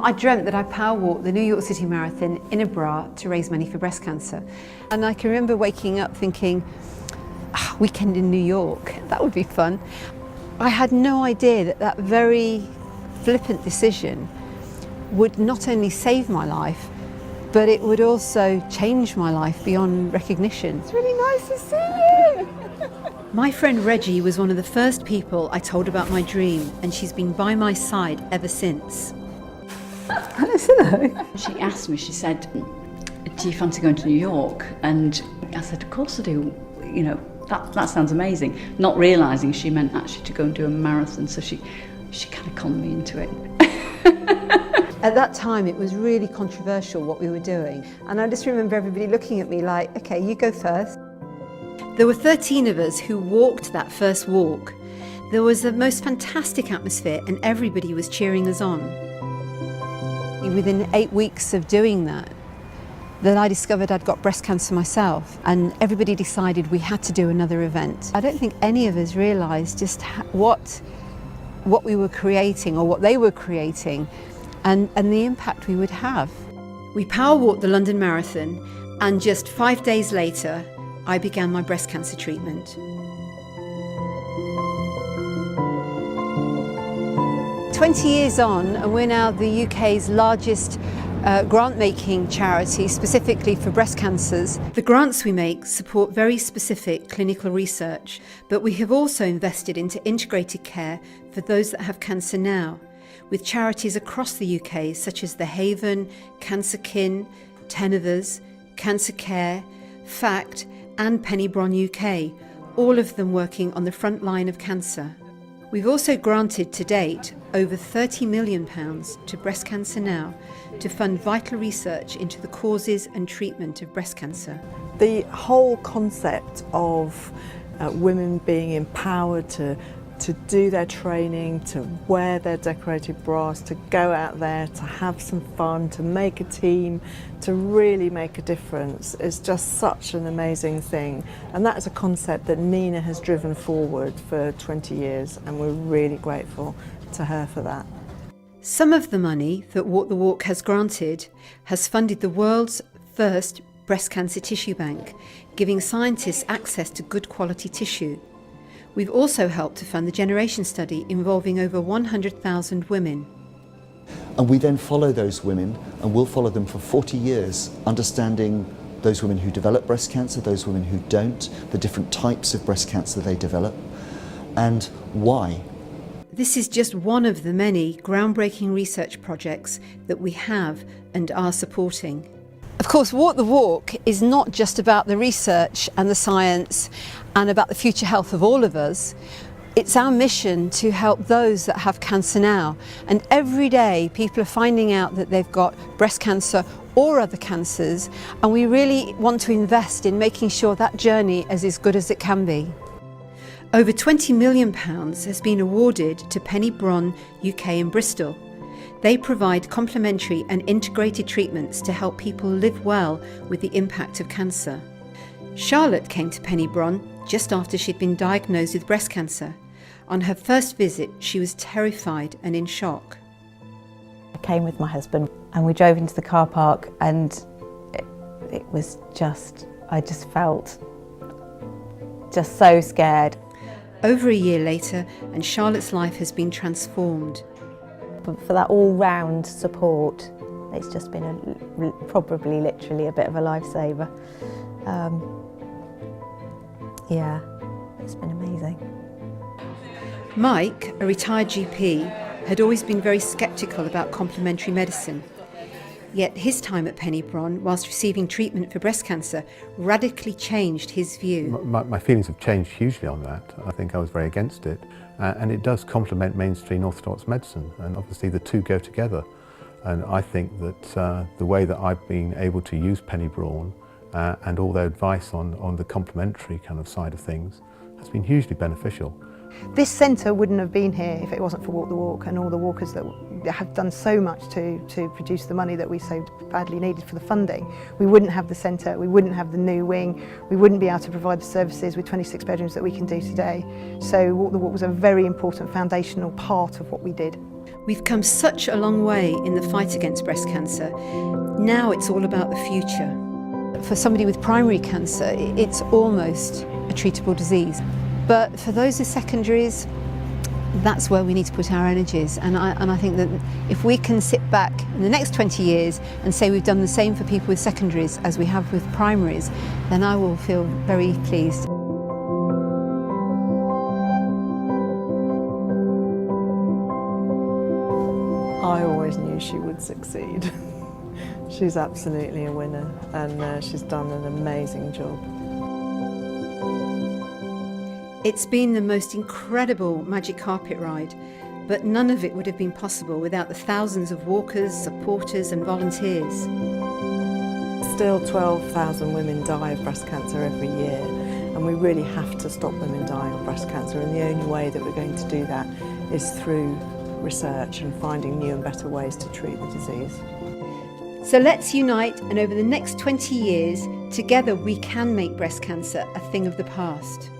I dreamt that I power walked the New York City Marathon in a bra to raise money for breast cancer. And I can remember waking up thinking, weekend in New York, that would be fun. I had no idea that that very flippant decision would not only save my life, but it would also change my life beyond recognition. It's really nice to see you. My friend Reggie was one of the first people I told about my dream, and she's been by my side ever since. Hello. She asked me, she said, do you fancy going to New York? And I said, of course I do. You know, that sounds amazing. Not realising she meant actually to go and do a marathon, so she kind of conned me into it. At that time, it was really controversial what we were doing. And I just remember everybody looking at me like, okay, you go first. There were 13 of us who walked that first walk. There was the most fantastic atmosphere and everybody was cheering us on. Within 8 weeks of doing that, I discovered I'd got breast cancer myself, and everybody decided we had to do another event. I don't think any of us realised just what we were creating or what they were creating and the impact we would have. We power walked the London Marathon, and just 5 days later, I began my breast cancer treatment. 20 years on, and we're now the UK's largest grant-making charity specifically for breast cancers. The grants we make support very specific clinical research, but we have also invested into integrated care for those that have cancer now, with charities across the UK such as The Haven, Cancer Kin, Tenevers, Cancer Care, FACT and Penny Bron UK, all of them working on the front line of cancer. We've also granted to date over £30 million to Breast Cancer Now to fund vital research into the causes and treatment of breast cancer. The whole concept of women being empowered to do their training, to wear their decorated bras, to go out there, to have some fun, to make a team, to really make a difference is just such an amazing thing. And that is a concept that Nina has driven forward for 20 years, and we're really grateful to her for that. Some of the money that Walk the Walk has granted has funded the world's first breast cancer tissue bank, giving scientists access to good quality tissue. We've also helped to fund the Generation study involving over 100,000 women. And we then follow those women, and we'll follow them for 40 years, understanding those women who develop breast cancer, those women who don't, the different types of breast cancer they develop, and why. This is just one of the many groundbreaking research projects that we have and are supporting. Of course, Walk the Walk is not just about the research and the science and about the future health of all of us. It's our mission to help those that have cancer now. And every day people are finding out that they've got breast cancer or other cancers, and we really want to invest in making sure that journey is as good as it can be. Over £20 million has been awarded to Penny Bron UK in Bristol. They provide complementary and integrated treatments to help people live well with the impact of cancer. Charlotte came to Penny Bron just after she'd been diagnosed with breast cancer. On her first visit, she was terrified and in shock. I came with my husband and we drove into the car park, and it was just, I just felt just so scared. Over a year later, and Charlotte's life has been transformed. But for that all-round support, it's just been probably literally a bit of a lifesaver. Yeah, it's been amazing. Mike, a retired GP, had always been very sceptical about complementary medicine. Yet his time at Penny Bron, whilst receiving treatment for breast cancer, radically changed his view. My feelings have changed hugely on that. I think I was very against it. And it does complement mainstream orthodox medicine, and obviously the two go together. And I think that the way that I've been able to use Penny Bron and all their advice on the complementary kind of side of things has been hugely beneficial. This centre wouldn't have been here if it wasn't for Walk the Walk and all the walkers that have done so much to produce the money that we so badly needed for the funding. We wouldn't have the centre, we wouldn't have the new wing, we wouldn't be able to provide the services with 26 bedrooms that we can do today. So Walk the Walk was a very important foundational part of what we did. We've come such a long way in the fight against breast cancer. Now it's all about the future. For somebody with primary cancer, it's almost a treatable disease. But for those with secondaries, that's where we need to put our energies. And I think that if we can sit back in the next 20 years and say we've done the same for people with secondaries as we have with primaries, then I will feel very pleased. I always knew she would succeed. She's absolutely a winner, and she's done an amazing job. It's been the most incredible magic carpet ride, but none of it would have been possible without the thousands of walkers, supporters and volunteers. Still 12,000 women die of breast cancer every year, and we really have to stop women dying of breast cancer, and the only way that we're going to do that is through research and finding new and better ways to treat the disease. So let's unite, and over the next 20 years, together we can make breast cancer a thing of the past.